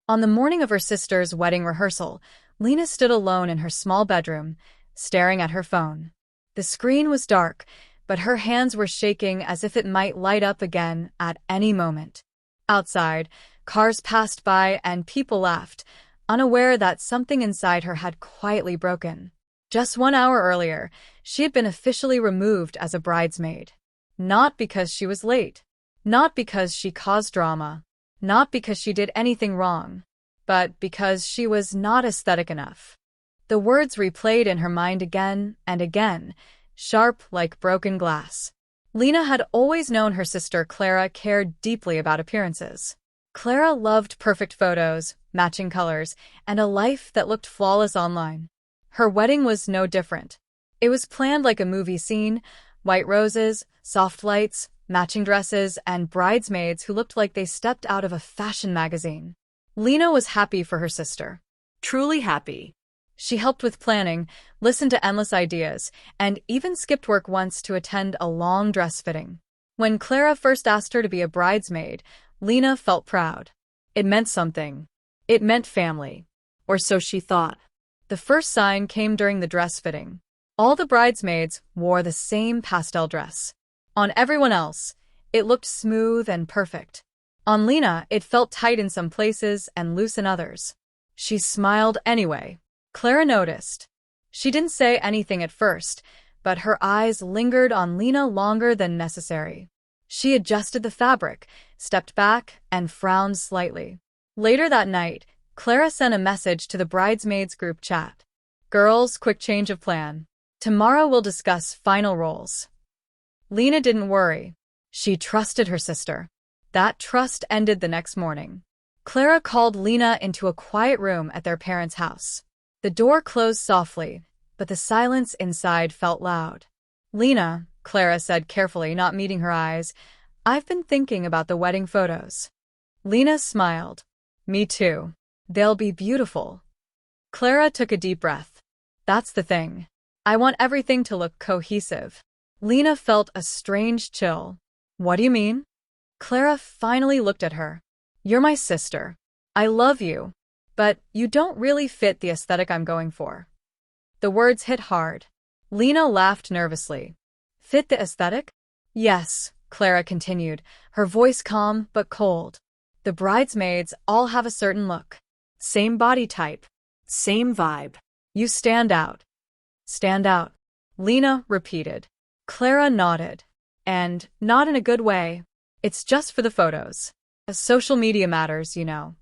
On the morning of her sister's wedding rehearsal, Lena stood alone in her small bedroom, staring at her phone. The screen was dark, but her hands were shaking as if it might light up again at any moment. Outside, cars passed by and people laughed, unaware that something inside her had quietly broken. Just 1 hour earlier, she had been officially removed as a bridesmaid. Not because she was late. Not because she caused drama. Not because she did anything wrong. But because she was not aesthetic enough. The words replayed in her mind again and again, sharp like broken glass. Lena had always known her sister Clara cared deeply about appearances. Clara loved perfect photos, matching colors, and a life that looked flawless online. Her wedding was no different. It was planned like a movie scene: white roses, soft lights, matching dresses, and bridesmaids who looked like they stepped out of a fashion magazine. Lena was happy for her sister. Truly happy. She helped with planning, listened to endless ideas, and even skipped work once to attend a long dress fitting. When Clara first asked her to be a bridesmaid, Lena felt proud. It meant something. It meant family. Or so she thought. The first sign came during the dress fitting. All the bridesmaids wore the same pastel dress. On everyone else, it looked smooth and perfect. On Lena, it felt tight in some places and loose in others. She smiled anyway. Clara noticed. She didn't say anything at first, but her eyes lingered on Lena longer than necessary. She adjusted the fabric, stepped back, and frowned slightly. Later that night, Clara sent a message to the bridesmaids group chat. Girls, quick change of plan. Tomorrow we'll discuss final roles. Lena didn't worry. She trusted her sister. That trust ended the next morning. Clara called Lena into a quiet room at their parents' house. The door closed softly, but the silence inside felt loud. Lena, Clara said carefully, not meeting her eyes, I've been thinking about the wedding photos. Lena smiled. Me too. They'll be beautiful. Clara took a deep breath. That's the thing. I want everything to look cohesive. Lena felt a strange chill. What do you mean? Clara finally looked at her. You're my sister. I love you. But you don't really fit the aesthetic I'm going for. The words hit hard. Lena laughed nervously. Fit the aesthetic? Yes, Clara continued, her voice calm but cold. The bridesmaids all have a certain look. Same body type. Same vibe. You stand out. Stand out. Lena repeated. Clara nodded. And not in a good way. It's just for the photos. Social media matters, you know.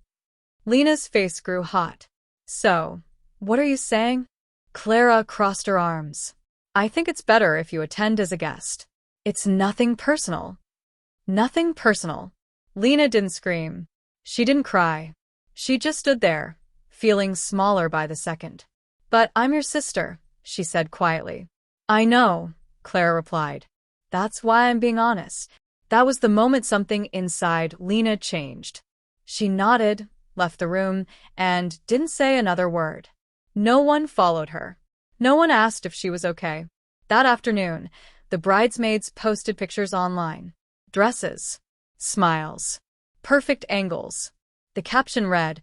Lena's face grew hot. So, what are you saying? Clara crossed her arms. I think it's better if you attend as a guest. It's nothing personal. Nothing personal. Lena didn't scream. She didn't cry. She just stood there, feeling smaller by the second. But I'm your sister, she said quietly. I know, Clara replied. That's why I'm being honest. That was the moment something inside Lena changed. She nodded, left the room, and didn't say another word. No one followed her. No one asked if she was okay. That afternoon, the bridesmaids posted pictures online. Dresses. Smiles. Perfect angles. The caption read,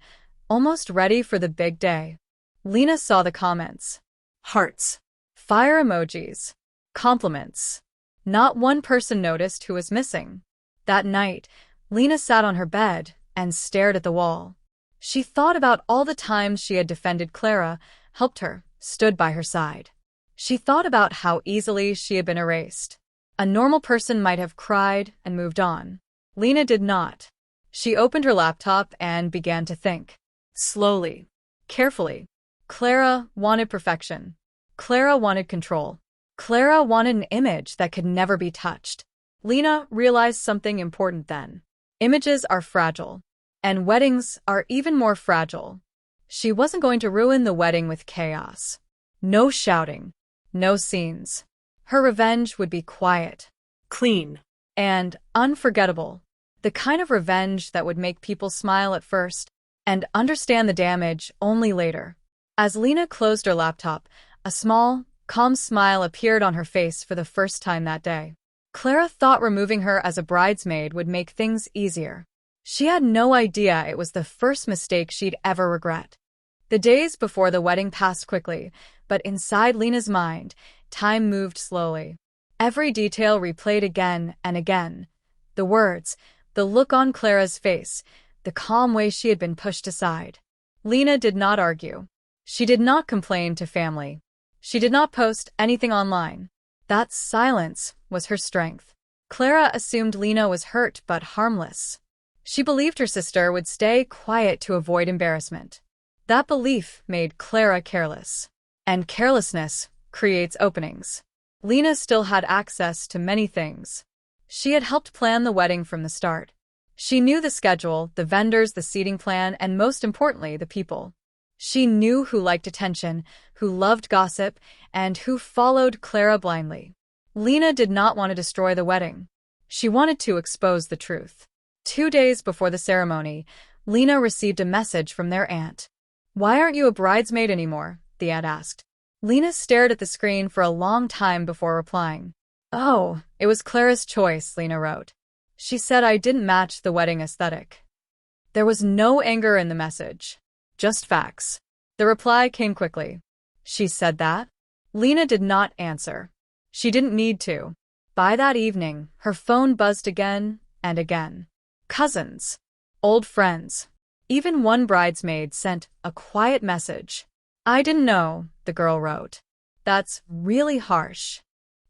almost ready for the big day. Lena saw the comments. Hearts. Fire emojis. Compliments. Not one person noticed who was missing. That night, Lena sat on her bed and stared at the wall. She thought about all the times she had defended Clara, helped her, stood by her side. She thought about how easily she had been erased. A normal person might have cried and moved on. Lena did not. She opened her laptop and began to think. Slowly. Carefully. Clara wanted perfection. Clara wanted control. Clara wanted an image that could never be touched. Lena realized something important then. Images are fragile. And weddings are even more fragile. She wasn't going to ruin the wedding with chaos. No shouting. No scenes. Her revenge would be quiet. Clean. And unforgettable. The kind of revenge that would make people smile at first and understand the damage only later. As Lena closed her laptop, a small, calm smile appeared on her face for the first time that day. Clara thought removing her as a bridesmaid would make things easier. She had no idea it was the first mistake she'd ever regret. The days before the wedding passed quickly, but inside Lena's mind, time moved slowly. Every detail replayed again and again. The words, the look on Clara's face, the calm way she had been pushed aside. Lena did not argue. She did not complain to family. She did not post anything online. That silence was her strength. Clara assumed Lena was hurt but harmless. She believed her sister would stay quiet to avoid embarrassment. That belief made Clara careless. And carelessness creates openings. Lena still had access to many things. She had helped plan the wedding from the start. She knew the schedule, the vendors, the seating plan, and most importantly, the people. She knew who liked attention, who loved gossip, and who followed Clara blindly. Lena did not want to destroy the wedding. She wanted to expose the truth. 2 days before the ceremony, Lena received a message from their aunt. "Why aren't you a bridesmaid anymore?" the aunt asked. Lena stared at the screen for a long time before replying. "Oh, it was Clara's choice," Lena wrote. "She said I didn't match the wedding aesthetic." There was no anger in the message. Just facts. The reply came quickly. "She said that?" Lena did not answer. She didn't need to. By that evening, her phone buzzed again and again. Cousins. Old friends. Even one bridesmaid sent a quiet message. "I didn't know," the girl wrote. "That's really harsh."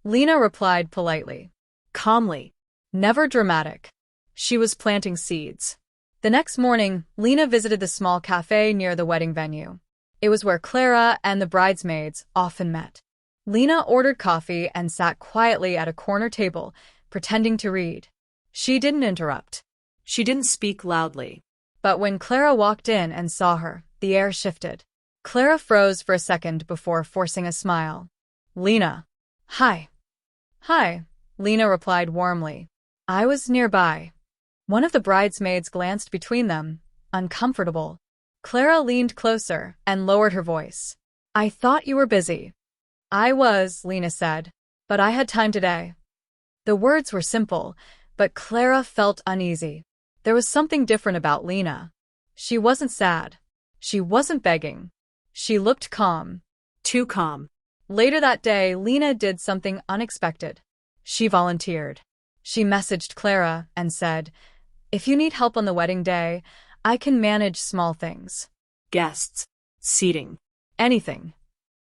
Lena replied politely. Calmly. Never dramatic. She was planting seeds. The next morning, Lena visited the small cafe near the wedding venue. It was where Clara and the bridesmaids often met. Lena ordered coffee and sat quietly at a corner table, pretending to read. She didn't interrupt. She didn't speak loudly. But when Clara walked in and saw her, the air shifted. Clara froze for a second before forcing a smile. "Lena." "Hi." "Hi," Lena replied warmly. "I was nearby." One of the bridesmaids glanced between them, uncomfortable. Clara leaned closer and lowered her voice. "I thought you were busy." "I was," Lena said, "but I had time today." The words were simple, but Clara felt uneasy. There was something different about Lena. She wasn't sad. She wasn't begging. She looked calm. Too calm. Later that day, Lena did something unexpected. She volunteered. She messaged Clara and said, "If you need help on the wedding day, I can manage small things. Guests, seating, anything."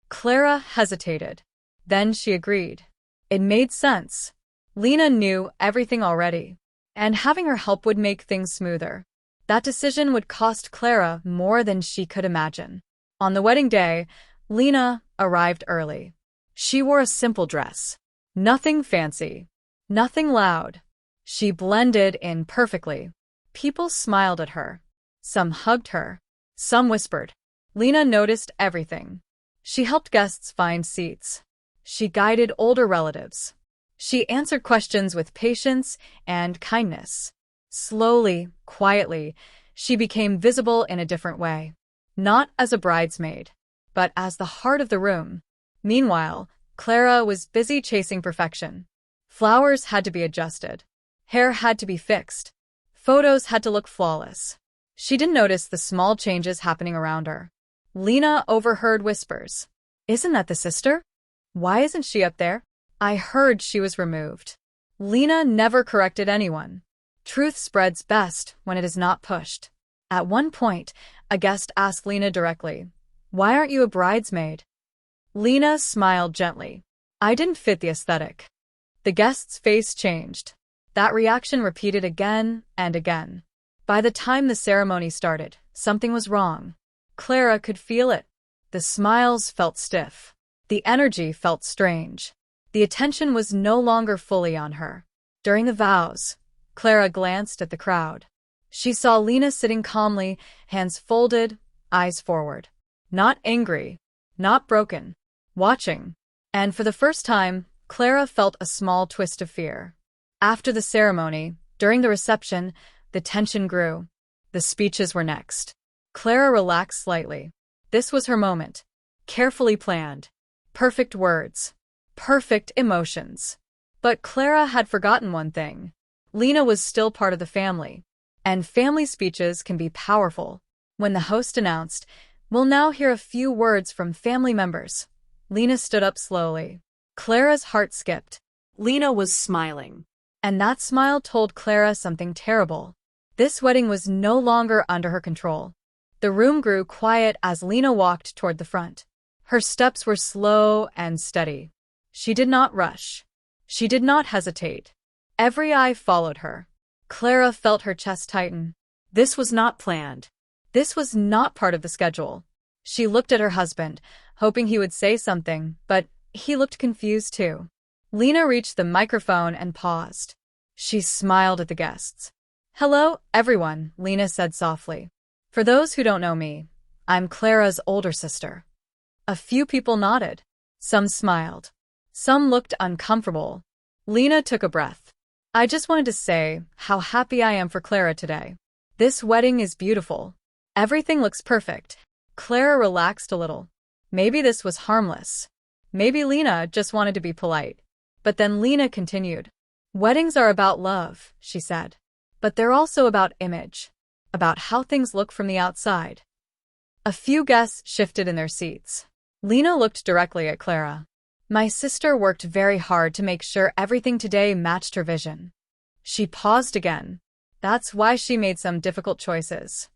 Clara hesitated. Then she agreed. It made sense. Lena knew everything already, and having her help would make things smoother. That decision would cost Clara more than she could imagine. On the wedding day, Lena arrived early. She wore a simple dress. Nothing fancy. Nothing loud. She blended in perfectly. People smiled at her. Some hugged her. Some whispered. Lena noticed everything. She helped guests find seats. She guided older relatives. She answered questions with patience and kindness. Slowly, quietly, she became visible in a different way. Not as a bridesmaid, but as the heart of the room. Meanwhile, Clara was busy chasing perfection. Flowers had to be adjusted. Hair had to be fixed. Photos had to look flawless. She didn't notice the small changes happening around her. Lena overheard whispers. "Isn't that the sister? Why isn't she up there? I heard she was removed." Lena never corrected anyone. Truth spreads best when it is not pushed. At one point, a guest asked Lena directly, "Why aren't you a bridesmaid?" Lena smiled gently. "I didn't fit the aesthetic." The guest's face changed. That reaction repeated again and again. By the time the ceremony started, something was wrong. Clara could feel it. The smiles felt stiff. The energy felt strange. The attention was no longer fully on her. During the vows, Clara glanced at the crowd. She saw Lena sitting calmly, hands folded, eyes forward. Not angry, not broken, watching. And for the first time, Clara felt a small twist of fear. After the ceremony, during the reception, the tension grew. The speeches were next. Clara relaxed slightly. This was her moment. Carefully planned. Perfect words. Perfect emotions. But Clara had forgotten one thing. Lena was still part of the family. And family speeches can be powerful. When the host announced, "We'll now hear a few words from family members," Lena stood up slowly. Clara's heart skipped. Lena was smiling. And that smile told Clara something terrible. This wedding was no longer under her control. The room grew quiet as Lena walked toward the front. Her steps were slow and steady. She did not rush. She did not hesitate. Every eye followed her. Clara felt her chest tighten. This was not planned. This was not part of the schedule. She looked at her husband, hoping he would say something, but he looked confused too. Lena reached the microphone and paused. She smiled at the guests. "Hello, everyone," Lena said softly. "For those who don't know me, I'm Clara's older sister." A few people nodded. Some smiled. Some looked uncomfortable. Lena took a breath. "I just wanted to say how happy I am for Clara today. This wedding is beautiful. Everything looks perfect." Clara relaxed a little. Maybe this was harmless. Maybe Lena just wanted to be polite. But then Lena continued. "Weddings are about love," she said. "But they're also about image. About how things look from the outside." A few guests shifted in their seats. Lena looked directly at Clara. "My sister worked very hard to make sure everything today matched her vision." She paused again. That's why she made some difficult choices.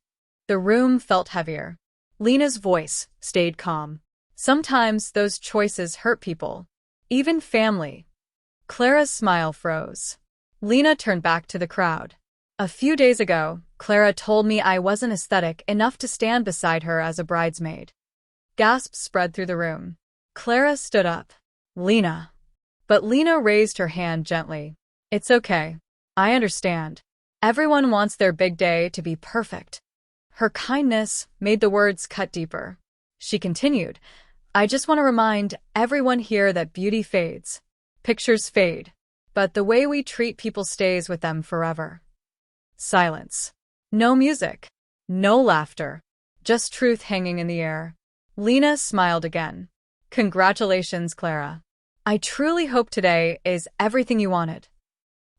The room felt heavier. Lena's voice stayed calm. "Sometimes those choices hurt people. Even family." Clara's smile froze. Lena turned back to the crowd. "A few days ago, Clara told me I wasn't aesthetic enough to stand beside her as a bridesmaid." Gasps spread through the room. Clara stood up. "Lena." But Lena raised her hand gently. "It's okay. I understand. Everyone wants their big day to be perfect." Her kindness made the words cut deeper. She continued, "I just want to remind everyone here that beauty fades. Pictures fade. But the way we treat people stays with them forever." Silence. No music. No laughter. Just truth hanging in the air. Lena smiled again. "Congratulations, Clara. I truly hope today is everything you wanted."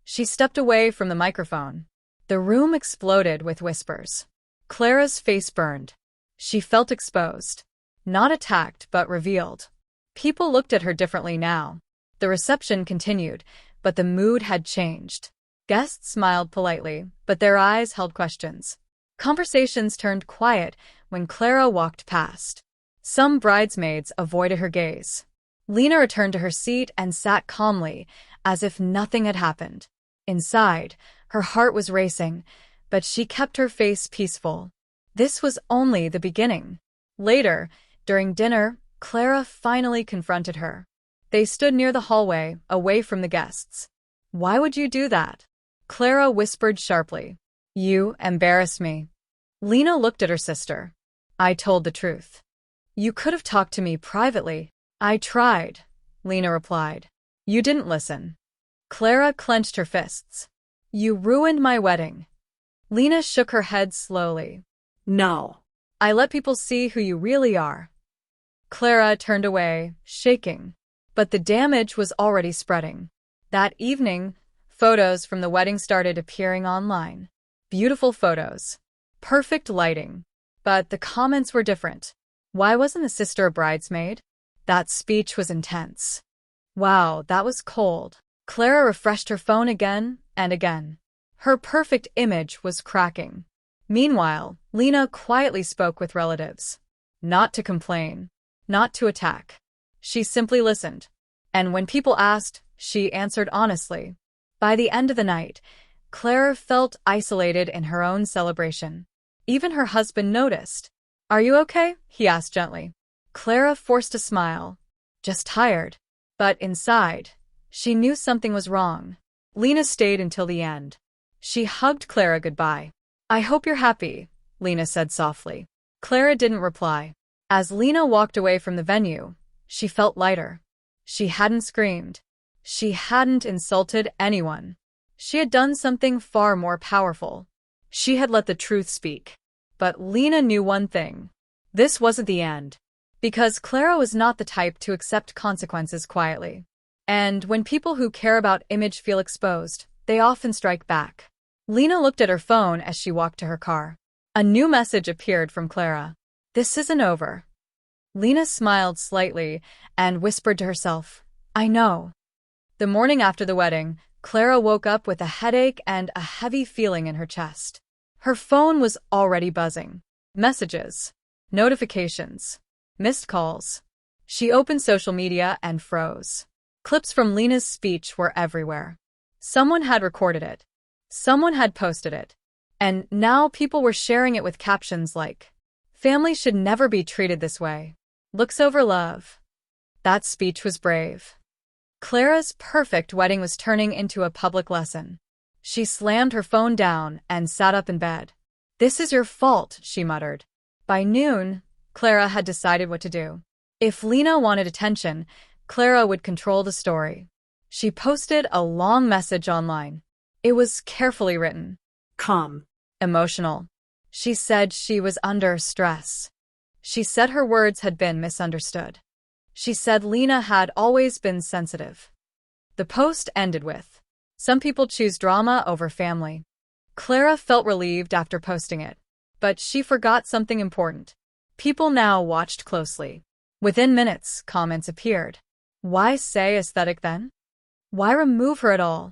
She stepped away from the microphone. The room exploded with whispers. Clara's face burned. She felt exposed. Not attacked, but revealed. People looked at her differently now. The reception continued, but the mood had changed. Guests smiled politely, but their eyes held questions. Conversations turned quiet when Clara walked past. Some bridesmaids avoided her gaze. Lena returned to her seat and sat calmly, as if nothing had happened. Inside, her heart was racing, but she kept her face peaceful. This was only the beginning. Later, during dinner, Clara finally confronted her. They stood near the hallway, away from the guests. "Why would you do that?" Clara whispered sharply. "You embarrassed me." Lena looked at her sister. "I told the truth." "You could have talked to me privately." "I tried," Lena replied. "You didn't listen." Clara clenched her fists. "You ruined my wedding." Lena shook her head slowly. "No. I let people see who you really are." Clara turned away, shaking. But the damage was already spreading. That evening, photos from the wedding started appearing online. Beautiful photos. Perfect lighting. But the comments were different. Why wasn't the sister a bridesmaid? That speech was intense. Wow, that was cold. Clara refreshed her phone again and again. Her perfect image was cracking. Meanwhile, Lena quietly spoke with relatives. Not to complain. Not to attack. She simply listened. And when people asked, she answered honestly. By the end of the night, Clara felt isolated in her own celebration. Even her husband noticed. "Are you okay?" he asked gently. Clara forced a smile. "Just tired." But inside, she knew something was wrong. Lena stayed until the end. She hugged Clara goodbye. "I hope you're happy," Lena said softly. Clara didn't reply. As Lena walked away from the venue, she felt lighter. She hadn't screamed. She hadn't insulted anyone. She had done something far more powerful. She had let the truth speak. But Lena knew one thing. This wasn't the end. Because Clara was not the type to accept consequences quietly. And when people who care about image feel exposed, they often strike back. Lena looked at her phone as she walked to her car. A new message appeared from Clara. "This isn't over." Lena smiled slightly and whispered to herself, "I know." The morning after the wedding, Clara woke up with a headache and a heavy feeling in her chest. Her phone was already buzzing. Messages, notifications, missed calls. She opened social media and froze. Clips from Lena's speech were everywhere. Someone had recorded it. Someone had posted it. And now people were sharing it with captions like, "Family should never be treated this way. Looks over love." That speech was brave. Clara's perfect wedding was turning into a public lesson. She slammed her phone down and sat up in bed. "This is your fault," she muttered. By noon, Clara had decided what to do. If Lena wanted attention, Clara would control the story. She posted a long message online. It was carefully written. Calm. Emotional. She said she was under stress. She said her words had been misunderstood. She said Lena had always been sensitive. The post ended with, "Some people choose drama over family." Clara felt relieved after posting it, but she forgot something important. People now watched closely. Within minutes, comments appeared. Why say aesthetic then? Why remove her at all?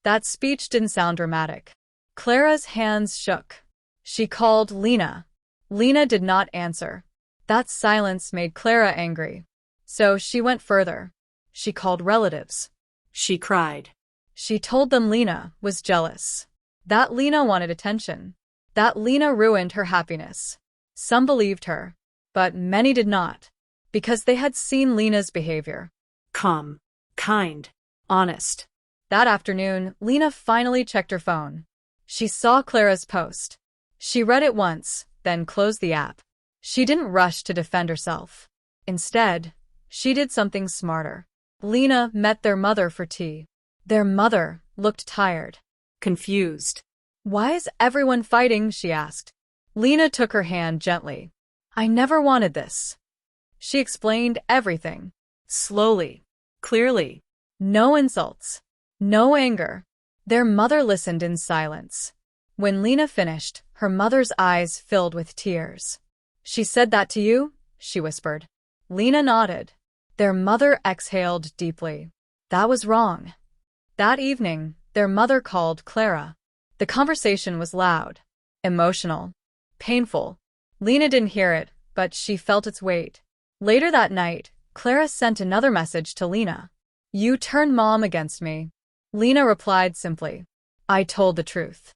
That speech didn't sound dramatic. Clara's hands shook. She called Lena. Lena did not answer. That silence made Clara angry. So she went further. She called relatives. She cried. She told them Lena was jealous. That Lena wanted attention. That Lena ruined her happiness. Some believed her, but many did not, because they had seen Lena's behavior. Calm. Kind. Honest. That afternoon, Lena finally checked her phone. She saw Clara's post. She read it once, then closed the app. She didn't rush to defend herself. Instead, she did something smarter. Lena met their mother for tea. Their mother looked tired. Confused. "Why is everyone fighting?" she asked. Lena took her hand gently. "I never wanted this." She explained everything. Slowly. Clearly. No insults. No anger. Their mother listened in silence. When Lena finished, her mother's eyes filled with tears. "She said that to you?" she whispered. Lena nodded. Their mother exhaled deeply. That was wrong. That evening, their mother called Clara. The conversation was loud, emotional, painful. Lena didn't hear it, but she felt its weight. Later that night, Clara sent another message to Lena. "You turned mom against me." Lena replied simply, "I told the truth."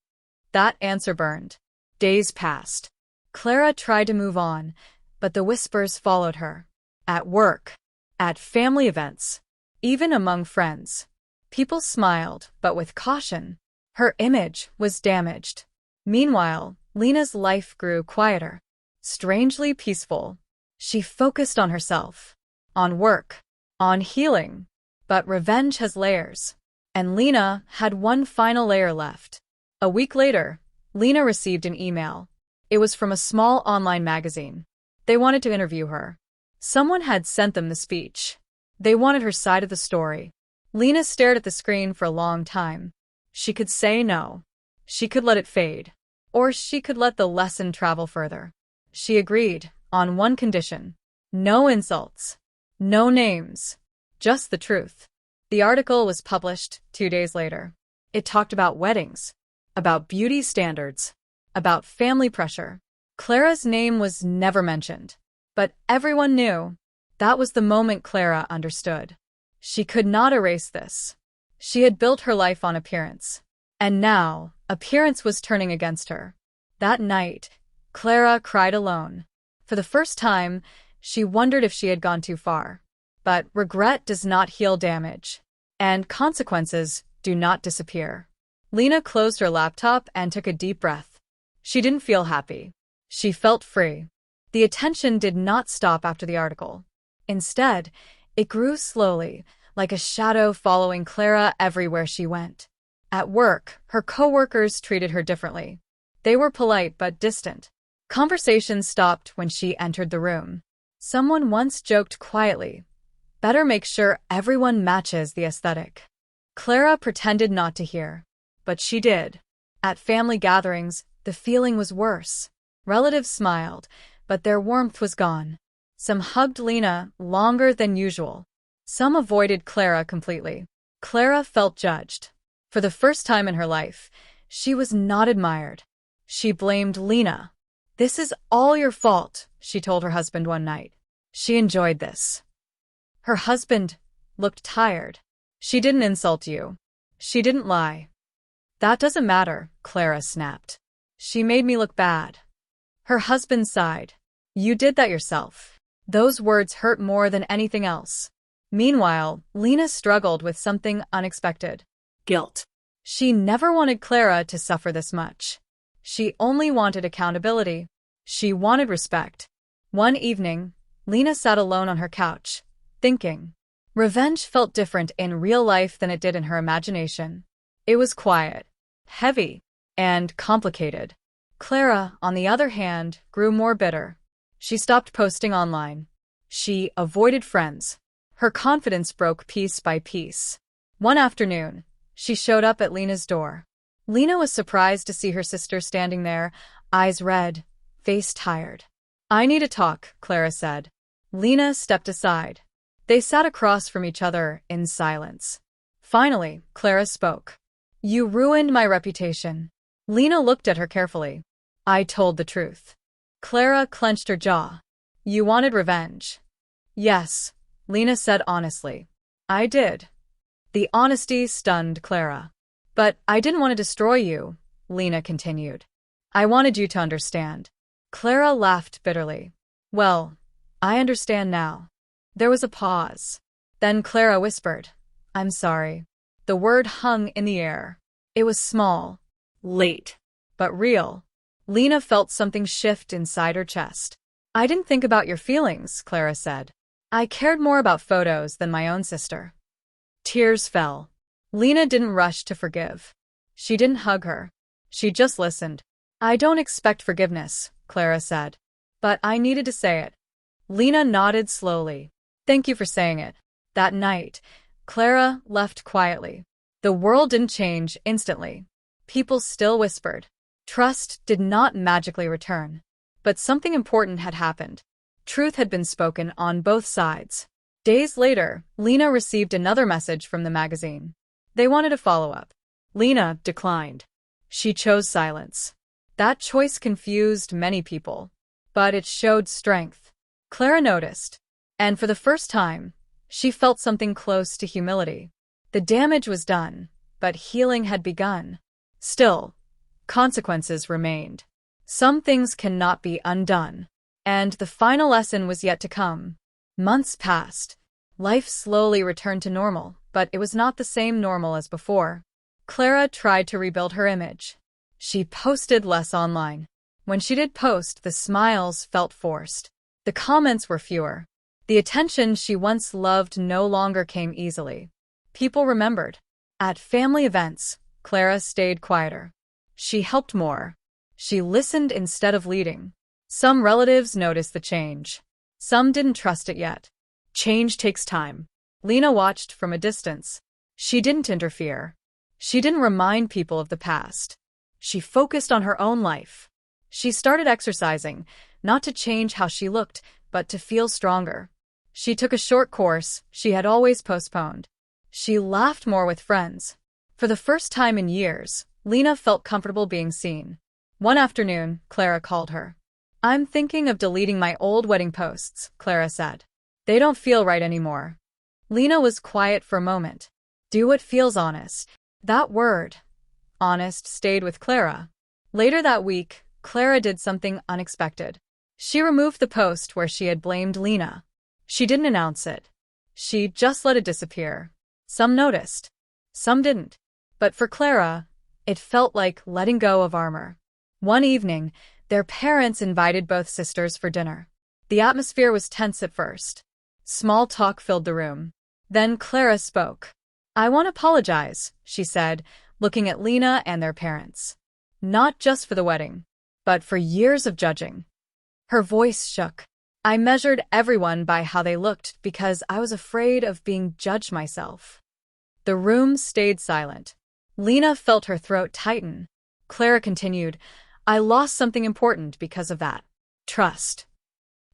That answer burned. Days passed. Clara tried to move on, but the whispers followed her. At work, at family events, even among friends. People smiled, but with caution. Her image was damaged. Meanwhile, Lena's life grew quieter, strangely peaceful. She focused on herself, on work, on healing. But revenge has layers. And Lena had one final layer left. A week later, Lena received an email. It was from a small online magazine. They wanted to interview her. Someone had sent them the speech. They wanted her side of the story. Lena stared at the screen for a long time. She could say no. She could let it fade. Or she could let the lesson travel further. She agreed, on one condition. No insults. No names. Just the truth. The article was published 2 days later. It talked about weddings, about beauty standards, about family pressure. Clara's name was never mentioned. But everyone knew. That was the moment Clara understood. She could not erase this. She had built her life on appearance. And now, appearance was turning against her. That night, Clara cried alone. For the first time, she wondered if she had gone too far. But regret does not heal damage. And consequences do not disappear. Lena closed her laptop and took a deep breath. She didn't feel happy. She felt free. The attention did not stop after the article. Instead, it grew slowly, like a shadow following Clara everywhere she went. At work, her coworkers treated her differently. They were polite but distant. Conversations stopped when she entered the room. Someone once joked quietly, "Better make sure everyone matches the aesthetic." Clara pretended not to hear. But she did. At family gatherings, the feeling was worse. Relatives smiled, but their warmth was gone. Some hugged Lena longer than usual. Some avoided Clara completely. Clara felt judged. For the first time in her life, she was not admired. She blamed Lena. "This is all your fault," she told her husband one night. She enjoyed this. Her husband looked tired. "She didn't insult you. She didn't lie." "That doesn't matter," Clara snapped. "She made me look bad." Her husband sighed. "You did that yourself." Those words hurt more than anything else. Meanwhile, Lena struggled with something unexpected. Guilt. She never wanted Clara to suffer this much. She only wanted accountability. She wanted respect. One evening, Lena sat alone on her couch, thinking. Revenge felt different in real life than it did in her imagination. It was quiet, heavy, and complicated. Clara, on the other hand, grew more bitter. She stopped posting online. She avoided friends. Her confidence broke piece by piece. One afternoon, she showed up at Lena's door. Lena was surprised to see her sister standing there, eyes red, face tired. "I need to talk," Clara said. Lena stepped aside. They sat across from each other in silence. Finally, Clara spoke. "You ruined my reputation." Lena looked at her carefully. "I told the truth." Clara clenched her jaw. "You wanted revenge." "Yes," Lena said honestly. "I did." The honesty stunned Clara. "But I didn't want to destroy you," Lena continued. "I wanted you to understand." Clara laughed bitterly. "Well, I understand now." There was a pause. Then Clara whispered, "I'm sorry." The word hung in the air. It was small, Late. but real. Lena felt something shift inside her chest. "I didn't think about your feelings," Clara said. "I cared more about photos than my own sister." Tears fell. Lena didn't rush to forgive. She didn't hug her. She just listened. "I don't expect forgiveness," Clara said. "But I needed to say it." Lena nodded slowly. "Thank you for saying it." That night, Clara left quietly. The world didn't change instantly. People still whispered. Trust did not magically return. But something important had happened. Truth had been spoken on both sides. Days later, Lena received another message from the magazine. They wanted a follow-up. Lena declined. She chose silence. That choice confused many people. But it showed strength. Clara noticed. And for the first time, she felt something close to humility. The damage was done, but healing had begun. Still, consequences remained. Some things cannot be undone. And the final lesson was yet to come. Months passed. Life slowly returned to normal, but it was not the same normal as before. Clara tried to rebuild her image. She posted less online. When she did post, the smiles felt forced. The comments were fewer. The attention she once loved no longer came easily. People remembered. At family events, Clara stayed quieter. She helped more. She listened instead of leading. Some relatives noticed the change. Some didn't trust it yet. Change takes time. Lena watched from a distance. She didn't interfere. She didn't remind people of the past. She focused on her own life. She started exercising, not to change how she looked, but to feel stronger. She took a short course she had always postponed. She laughed more with friends. For the first time in years, Lena felt comfortable being seen. One afternoon, Clara called her. "I'm thinking of deleting my old wedding posts," Clara said. "They don't feel right anymore." Lena was quiet for a moment. "Do what feels honest." That word, honest, stayed with Clara. Later that week, Clara did something unexpected. She removed the post where she had blamed Lena. She didn't announce it. She just let it disappear. Some noticed. Some didn't. But for Clara, it felt like letting go of armor. One evening, their parents invited both sisters for dinner. The atmosphere was tense at first. Small talk filled the room. Then Clara spoke. "I want to apologize," she said, looking at Lena and their parents. "Not just for the wedding, but for years of judging." Her voice shook. "I measured everyone by how they looked because I was afraid of being judged myself." The room stayed silent. Lena felt her throat tighten. Clara continued, I lost something important because of that. Trust.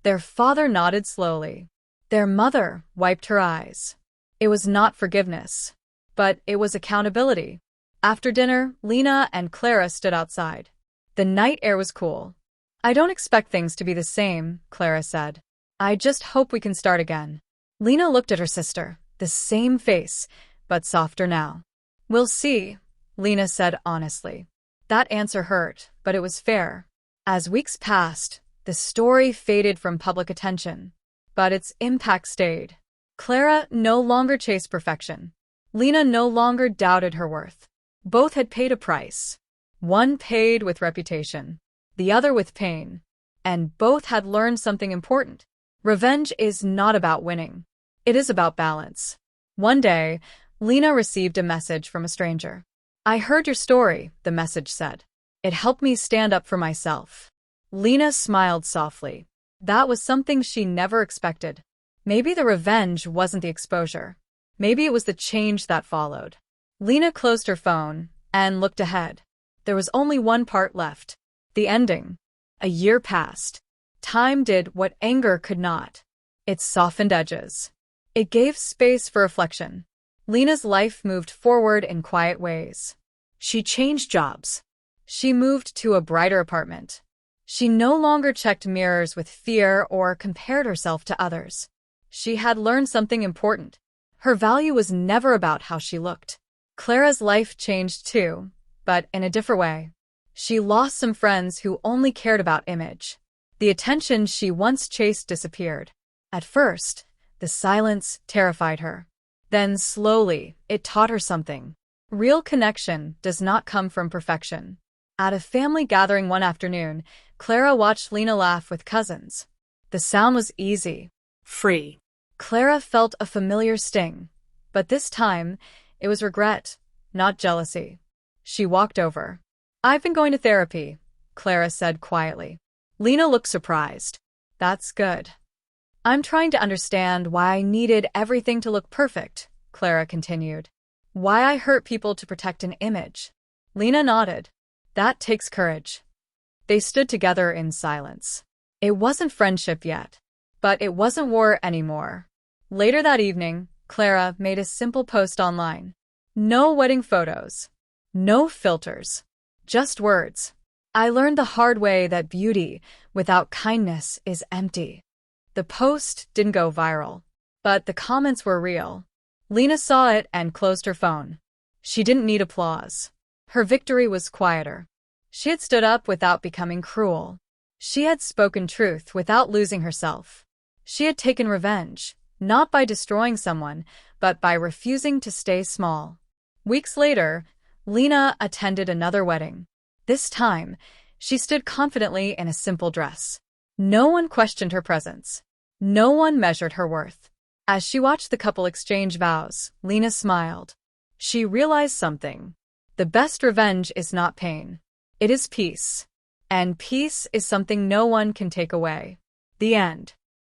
Their father nodded slowly. Their mother wiped her eyes. It was not forgiveness, but it was accountability. After dinner, Lena and Clara stood outside. The night air was cool. I don't expect things to be the same, Clara said. I just hope we can start again. Lena looked at her sister, the same face, but softer now. We'll see, Lena said honestly. That answer hurt, but it was fair. As weeks passed, the story faded from public attention, but its impact stayed. Clara no longer chased perfection. Lena no longer doubted her worth. Both had paid a price. One paid with reputation, the other with pain. And both had learned something important. Revenge is not about winning. It is about balance. One day, Lena received a message from a stranger. I heard your story, the message said. It helped me stand up for myself. Lena smiled softly. That was something she never expected. Maybe the revenge wasn't the exposure. Maybe it was the change that followed. Lena closed her phone and looked ahead. There was only one part left. The ending. A year passed. Time did what anger could not. It softened edges. It gave space for reflection. Lena's life moved forward in quiet ways. She changed jobs. She moved to a brighter apartment. She no longer checked mirrors with fear or compared herself to others. She had learned something important. Her value was never about how she looked. Clara's life changed too, but in a different way. She lost some friends who only cared about image. The attention she once chased disappeared. At first, the silence terrified her. Then slowly, it taught her something. Real connection does not come from perfection. At a family gathering one afternoon, Clara watched Lena laugh with cousins. The sound was easy, Free. Clara felt a familiar sting, but this time, it was regret, not jealousy. She walked over. I've been going to therapy, Clara said quietly. Lena looked surprised. That's good. I'm trying to understand why I needed everything to look perfect, Clara continued. Why I hurt people to protect an image. Lena nodded. That takes courage. They stood together in silence. It wasn't friendship yet, but it wasn't war anymore. Later that evening, Clara made a simple post online. No wedding photos. No filters. Just words. I learned the hard way that beauty without kindness is empty. The post didn't go viral, but the comments were real. Lena saw it and closed her phone. She didn't need applause. Her victory was quieter. She had stood up without becoming cruel. She had spoken truth without losing herself. She had taken revenge, not by destroying someone, but by refusing to stay small. Weeks later, Lena attended another wedding. This time, she stood confidently in a simple dress. No one questioned her presence. No one measured her worth. As she watched the couple exchange vows, Lena smiled. She realized something. The best revenge is not pain. It is peace. And peace is something no one can take away. The end.